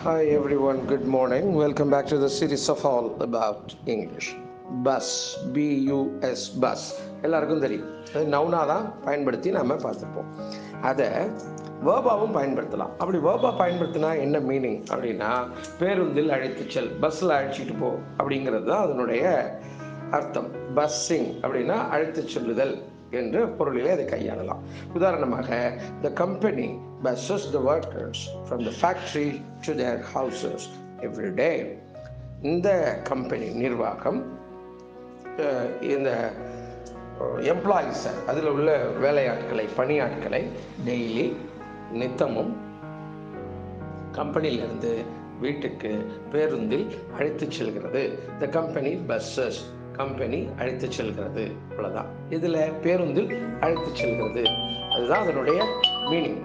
Hi everyone, good morning. Welcome back to the series of all about English. Bus, B-U-S, bus. எல்லாருக்கும் தெரியும். அது நவுனாக தான் பயன்படுத்தி நாம் பார்த்துருப்போம். அதை வேர்பாவும் பயன்படுத்தலாம். அப்படி வேர்பா பயன்படுத்தினா என்ன மீனிங் அப்படின்னா, பேருந்தில் அழைத்து செல், பஸ்ஸில் அழைச்சிட்டு போ அப்படிங்கிறது தான் அதனுடைய அர்த்தம். பஸ்ஸிங் அப்படின்னா அழைத்து செல்லுதல் என்று பொருளிலே அதை கையாளலாம். உதாரணமாக, the company buses the workers from the factory to their houses every day. இந்த கம்பெனி நிர்வாகம் இந்த எம்ப்ளாயிஸை, அதில் உள்ள வேலையாட்களை, பணியாட்களை டெய்லி நித்தமும் கம்பெனியிலிருந்து வீட்டுக்கு பேருந்தில் அழைத்து செல்கிறது. த கம்பெனி பஸ்ஸஸ், கம்பெனி அழைத்து செல்கிறது. அவ்வளோதான். இதில் பேருந்தில் அழைத்து செல்கிறது, அதுதான் அதனுடைய மீனிங்.